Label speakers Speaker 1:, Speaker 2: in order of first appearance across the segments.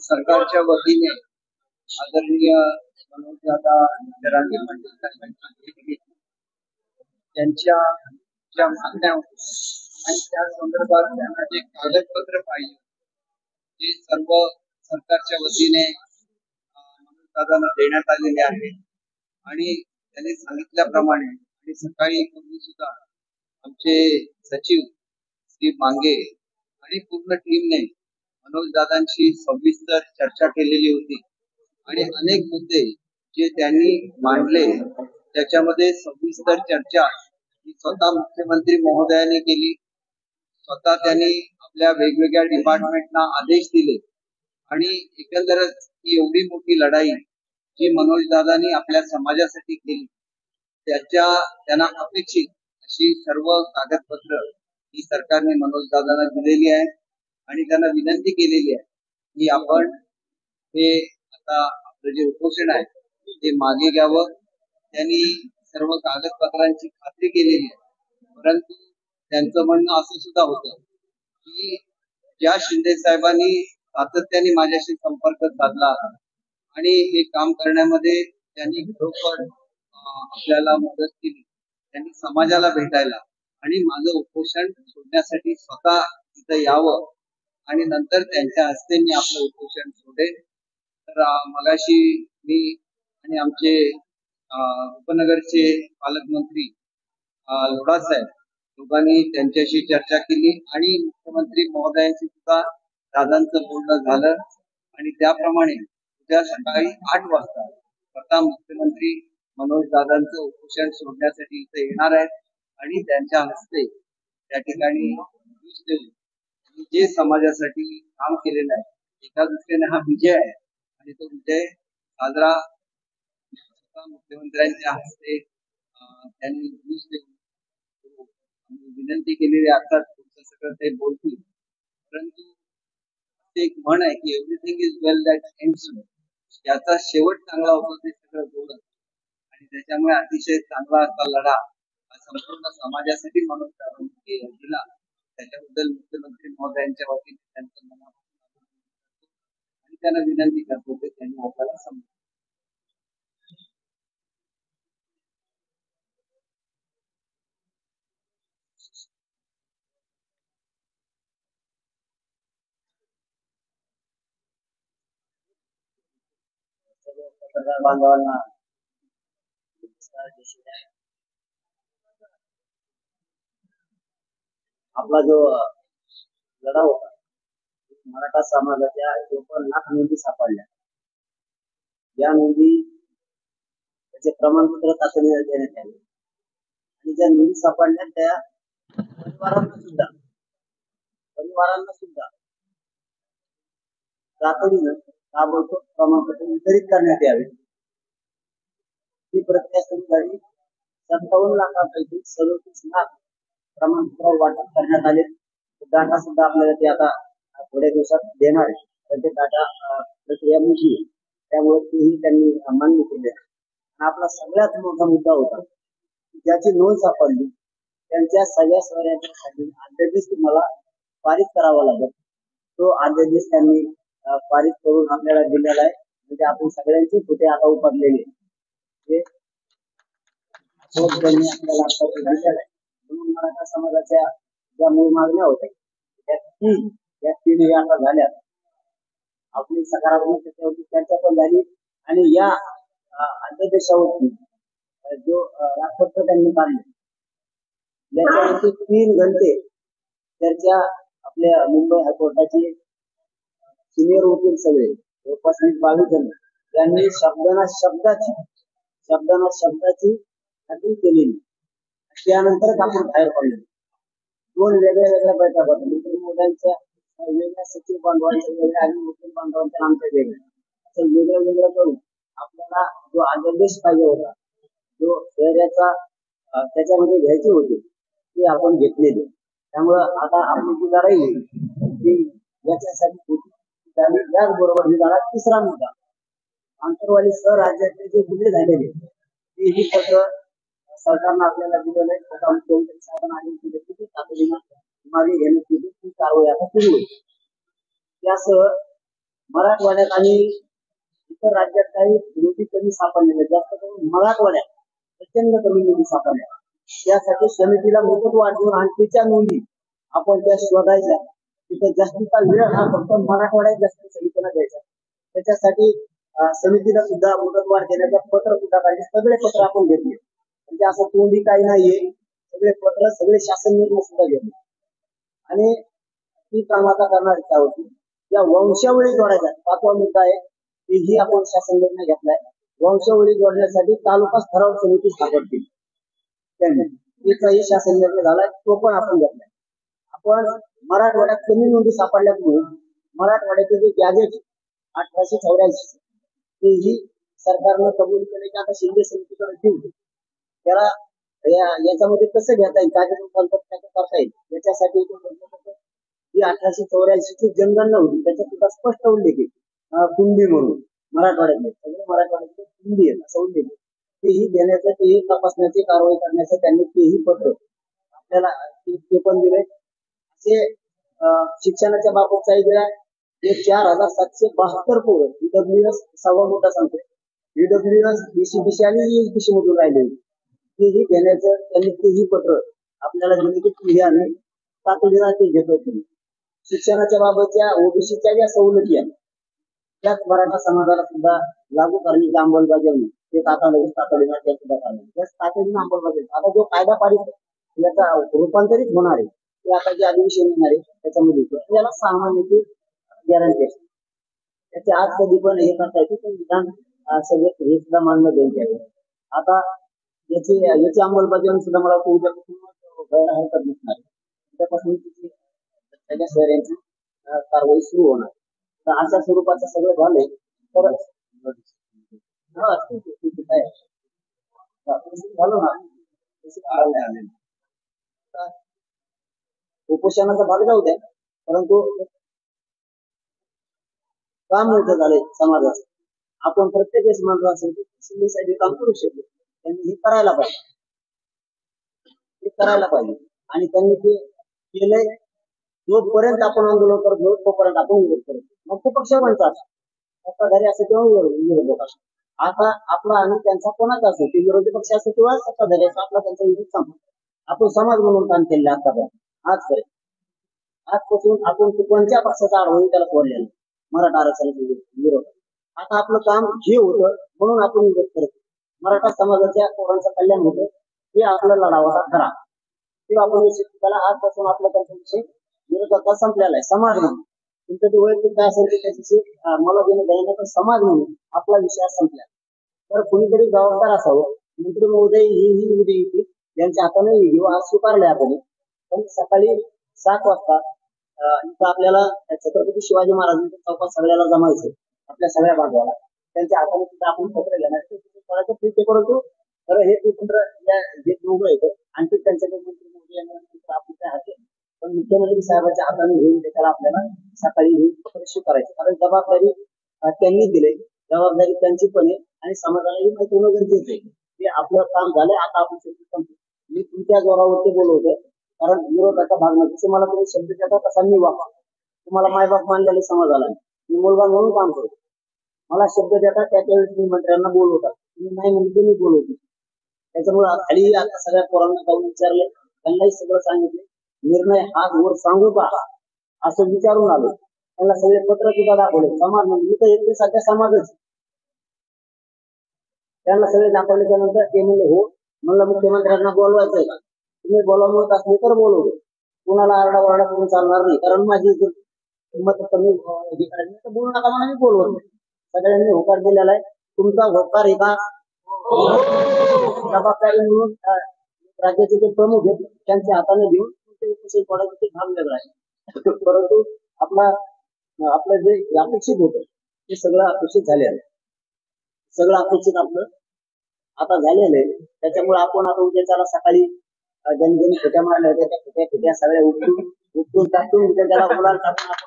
Speaker 1: सरकारच्या वतीने आदरणीय मनोजदादा जरांगे पाटील साहेबांची त्यांच्या ज्या मागण्या आणि त्या संदर्भात त्यांना जे कागदपत्र पाहिजे ते सर्व सरकारच्या वतीने मनोजदादांना देण्यात आलेले आहे. आणि त्यांनी सांगितल्याप्रमाणे आणि सकाळी पूर्वी सुद्धा आमचे सचिव श्री मांगे आणि पूर्ण टीमने मनोजदादांशी सविस्तर चर्चा केलेली होती आणि अनेक मुद्दे जे त्यांनी मांडले त्याच्यामध्ये सविस्तर चर्चा ही स्वतः मुख्यमंत्री महोदयाने केली. स्वतः त्यांनी आपल्या वेगवेगळ्या डिपार्टमेंटना आदेश दिले आणि एकंदरच ही एवढी मोठी लढाई जी मनोजदादांनी आपल्या समाजासाठी केली त्यांना अपेक्षित अशी सर्व कागदपत्र ही सरकारने मनोजदादांना दिलेली आहे आणि त्यांना विनंती केलेली आहे की आपण हे आता आपलं जे उपोषण आहे ते मागे घ्यावं. त्यांनी सर्व कागदपत्रांची खात्री केलेली आहे, परंतु त्यांचं म्हणणं असं सुद्धा होतं की ज्या शिंदे साहेबांनी सातत्याने माझ्याशी संपर्क साधला आणि हे काम करण्यामध्ये त्यांनी खरोखर आपल्याला मदत केली, त्यांनी समाजाला भेटायला आणि माझं उपोषण सोडण्यासाठी स्वतः तिथं यावं आणि नंतर त्यांच्या हस्ते मी आपलं उपोषण सोडेन. तर मगाशी मी आणि आमचे उपनगरचे पालकमंत्री लोढा साहेब दोघांनी त्यांच्याशी चर्चा केली आणि मुख्यमंत्री महोदयांशी सुद्धा दादांचं बोलणं झालं आणि त्याप्रमाणे उद्या सकाळी 8 वाजता स्वतः मुख्यमंत्री मनोज दादांचं उपोषण सोडण्यासाठी इथे येणार आहेत आणि त्यांच्या हस्ते त्या ठिकाणी ज्यूस देऊन जे समाजासाठी काम केलेलं आहे एका दृष्टीने हा विजय आहे आणि तो विजय साजरा मुख्यमंत्र्यांच्या हस्ते त्यांनी ज्यूस देऊन विनंती केलेली असतात. तुमचं सगळं ते बोलतील, परंतु एक म्हण आहे की everything is well that ends well. याचा शेवट चांगला होतो ते सगळं बोलत आणि त्याच्यामुळे अतिशय चांगला असा लढा संपूर्ण समाजासाठी मनोज दादांनी दिला. त्याच्याबद्दल मुख्यमंत्री महोदयांच्या वतीने त्यांचं मनापासून आणि त्यांना विनंती करतो की त्यांनी आपल्याला समजून पत्रकार बांधवांना आपला जो लढा होता मराठा समाजाच्या 54 लाख नोंदी सापडल्या. या नोंदी त्याचे प्रमाणपत्र तातडीने देण्यात आले आणि ज्या नोंदी सापडल्या त्या परिवारांना सुद्धा तातडीनं ताबडतोब प्रमाणपत्र वितरित करण्यात यावे. ही प्रक्रिया सुरू झाली. 57 लाखांपैकी 37 लाख प्रमाणपत्र वाटप करण्यात आले. डाटा सुद्धा आपल्याला ते आता थोड्या दिवसात देणार आहे. त्याचे डाटा प्रक्रिया मोठी आहे, त्यामुळे तेही त्यांनी मान्य केले. आपला सगळ्यात मोठा मुद्दा होता ज्याची नोंद सापडली त्यांच्या सगळ्या सोयऱ्यांच्या खाली अध्यादेश तुम्हाला पारित करावा लागेल. तो अध्यादेश त्यांनी पारित करून आपल्याला दिलेला आहे. म्हणजे आपण सगळ्यांची कुठे आता उपडलेली त्यांनी आपल्याला दिलेला आहे. म्हणून मराठा समाजाच्या ज्या मूळ मागण्या होत्या त्या 3 आता झाल्या. आपली सकारात्मक त्याच्यावरती चर्चा पण झाली आणि या अध्यादेशावरती जो राजपत्र त्यांनी काढले याच्यावरती 3 घंटे चर्चा आपल्या मुंबई हायकोर्टाचे सिनियर वकील सगळे जवळपास 22 जण यांनी शब्दाना शब्दाची खात्री केलेली. त्यानंतरच आपण बाहेर पडलो. 2 वेगळ्या बैठका होत्या. मुख्यमंत्र्यांच्या वेगळ्या सचिव बांधवांचं वेगळं आणि मुस्लिम बांधवांचं आमचं वेगळं, असं वेगळं वेगळं करून आपल्याला जो अध्यादेश पाहिजे होता, जो शहराचा त्याच्यामध्ये घ्यायची होती, ती आपण घेतलेली. त्यामुळं आता आपली जी लढाई आहे ती याच्यासाठी होती. त्याचबरोबर ही झाला तिसरा मुद्दा, आंतरवाली राज्यातले जे गुन्हे झालेले तेही पत्र सरकारनं आपल्याला दिलेलं आहे. आता मुख्यमंत्री साहेबांना आदेश दिले की तातडीनं मागे घेण्यात येईल, ती कारवाई आता सुरू होईल. त्यासह मराठवाड्यात आणि इतर राज्यात काही नोंदी कमी सापडलेल्या, जास्त करून मराठवाड्यात प्रचंड कमी नोंदी सापडल्या. त्यासाठी समितीला मुदतवाढ देऊन आणखीच्या नोंदी आपण त्या शोधायच्या. तिथे जास्तीचा वेळ हा फक्त मराठवाड्यात जास्त समितीला द्यायचा. त्याच्यासाठी समितीला सुद्धा मुदतवाढ देण्याचं पत्र सुद्धा काढले. सगळे पत्र आपण घेतले, म्हणजे असं तोंडी काही नाहीये. सगळे पत्र, सगळे शासन निर्णय सुद्धा घेतले आणि ती काम आता करणार होती. या वंशावळी जोडायचा 5वा मुद्दा आहे, तेही आपण शासन निर्णय घेतलाय. वंशावळी जोडण्यासाठी तालुका स्तरावर समिती स्थापन त्यांनी त्याचाही शासन निर्णय झालाय, तो पण आपण घेतलाय. आपण मराठवाड्यात कमी नोंदी सापडल्यामुळे मराठवाड्याचे जे गॅजेट 1884 तेही सरकारनं कबूल केले की आता शिंदे समितीकडे देऊ. त्याला याच्यामध्ये कसं घेता येईल, काय करता येईल याच्यासाठी ही 1884 ची जनगणना होती, त्याच्यात सुद्धा स्पष्ट उल्लेख आहे कुंडी म्हणून मराठवाड्यातले सगळे मराठवाड्यातले कुंडी आहे असं उल्लेख. तेही देण्याचं, तेही तपासण्याची कारवाई करण्याचं त्यांनी तेही पत्र आपल्याला ते पण दिले. असे शिक्षणाच्या बाबतचाही दिला. हे 4772 पोरं ईडब्ल्यूएस 6वा मुद्दा सांगतो, ईडब्ल्यूएस बीसीबीसी आणि ईएसबीसी मधून राहिले तेही घेण्याचं त्यांनी तेही पत्र आपल्याला दिले की तुम्ही आम्ही तातडीनं ते घेतो. शिक्षणाच्या बाबतच्या ओबीसीच्या ज्या सवलती आहेत त्याच मराठा समाजाला सुद्धा लागू करण्याची अंमलबजावणी ते तातडीनं त्या सुद्धा करणार. तातडीनं अंमलबजावणी. आता जो कायदा पारित याचा रूपांतरित होणार आहे ते आता जे अधिवेशन येणार आहे त्याच्यामध्ये त्याला 6 महिन्याची गॅरंटी असते. त्याचे आज कधी पण हे करता येते, पण विधान सगळे हे सुद्धा मानलं जाईल. आता याची अंमलबजावणी सुद्धा मला उद्यापासून हरकत नसणार. उद्यापासून त्याच्या शहरांची कारवाई सुरू होणार. तर अशा स्वरूपाचं सगळं झालंय. तर झालं ना, उपोषणाचा भाग जाऊ द्या, परंतु काम मोठं झालंय समाजाचं. आपण प्रत्येक वेळेस म्हणतो असेल की शिंदे साहेब काम करू शकतो, त्यांनी हे करायला पाहिजे, हे करायला पाहिजे आणि त्यांनी ते केलंय. जोपर्यंत आपण आंदोलन करतो तोपर्यंत आपण विरोध करतो. मग ते पक्ष म्हणतात सत्ताधारी असं किंवा विरोधक असतो. आता आपला आणि त्यांचा कोणाचा असो, ते विरोधी पक्ष असो किंवा सत्ताधारी असो, आपला त्यांचा विरोध संपतो. आपण समाज म्हणून काम केलं आतापर्यंत. आजपासून आपण कोणत्या पक्षाचा आढळून त्याला सोडलेला मराठा आरक्षणाचा विरोध. आता आपलं काम हे होतं म्हणून आपण विरोध करतो. मराठा समाजाच्या पोरांचं कल्याण होतं, हे आपला लढा होता खरा. किंवा आपण त्याला आजपासून आपला त्यांचा विषय विरोधाचा संपलेला आहे. समाज म्हणून तुमचं जे वैयक्तिक काय असेल ते त्याच्याशी मला देणं घेणं, पण समाज म्हणून आपला विषय संपला. तर कुणीतरी जबाबदार असावं. मंत्री महोदय ही उद्या येतील, त्यांच्या हाताने घेऊ आज स्वीकारले आपण. पण सकाळी 7 वाजता इथं आपल्याला छत्रपती शिवाजी महाराजांच्या चौकात सगळ्याला जमायचं, आपल्या सगळ्या बांधवाला. त्यांच्या हाताने सुद्धा आपण पत्र घेणार ठीक आहे. परंतु खरं हे पत्र जे दोघं येतं आणखी त्यांच्याकडे मंत्री महोदय आपल्या हाती, पण मुख्यमंत्री साहेबांच्या हाताने घेऊन त्याला आपल्याला सकाळी हे पत्र स्वीकारायचं. कारण जबाबदारी त्यांनी दिली, जबाबदारी त्यांची पण आहे आणि समाजालाही माहिती होणं गरजेचं आहे की आपलं काम झालंय, आता आपण संपतो. मी तुमच्या जोरावरती बोलवतोय, कारण विरोधाचा भाग नाही. जसे मला तुम्ही शब्द देता तसा मी वापर, तुम्हाला मायबाप मानलेले समाजाला मी मुलगा म्हणून काम करतो. मला शब्द देता त्याच्या वेळेस मी मंत्र्यांना बोलवतात, तुम्ही नाही म्हणजे मी बोलवतो. त्याच्यामुळे खाली आता सगळ्या पोरांना जाऊन विचारले, त्यांनाही सगळं सांगितले. निर्णय हात वर सांगू का असं विचारून आलो. त्यांना सगळे पत्र सुद्धा दाखवले. समाज म्हणजे इथं एक सध्या समाजच, त्यांना सगळे दाखवले. त्यानंतर ते म्हणले हो. म्हणलं मुख्यमंत्र्यांना बोलवायचंय का? तुम्ही बोलावत असले तर बोलवतो, कुणाला आरडाओरडा करून चालणार नाही. कारण माझी किंमत कमी हे करायची तर बोलू नका म्हणून मी बोलवत नाही. सगळ्यांनी होकार दिलेला आहे. तुमचा होकार एका जबाबदारी म्हणून राज्याचे जे प्रमुख आहेत त्यांच्या हाताने घेऊन भाग वेगळा आहे. परंतु आपला आपलं जे अपेक्षित होतं ते सगळं अपेक्षित झालेलं आहे. सगळं अपेक्षित आपलं आता झालेलं आहे. त्याच्यामुळे आपण आता उद्या त्याला सकाळी ज्यांनी खोट्या मारल्या होत्या त्या खोट्या सगळ्या उठून टाकून उद्या त्याला मुलांना टाकून आपण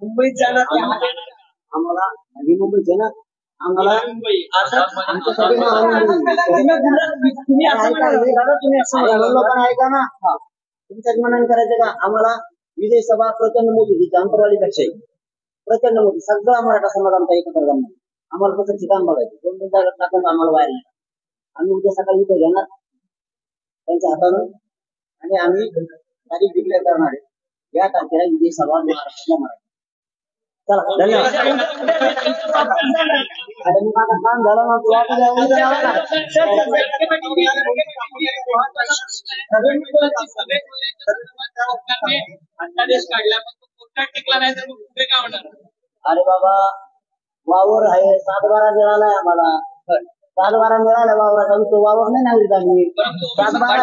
Speaker 1: मुंबईत जाणार आम्हाला नवी मुंबईचे ना आम्हाला आमच्यासाठी लोकांना ऐका ना तुमच्याच मनाने करायचं का आम्हाला विजय सभा प्रचंड मोठी होती अंतरवाली पेक्षा प्रचंड मोठी सगळा मराठा समाज आमचा एकत्र जमणार आम्हाला फक्त ठिकाण बघायचं 2-2 जागा टाकून आम्हाला बाहेर आम्ही उद्या सकाळी इथे घेणार त्यांच्या हातानं आणि आम्ही तारीख डिक्लेअर करणार आहे या तारखेला विजय सभा महाराष्ट्रातल्या मराठा चला धन्यवाद आणि मग आता काम झालं ना तू आता अरे बाबा वावर आहे 7-12 मिळालाय आम्हाला 7-12 मिळाला वावराचा तो वावर नाही नागरिक आम्ही 7-12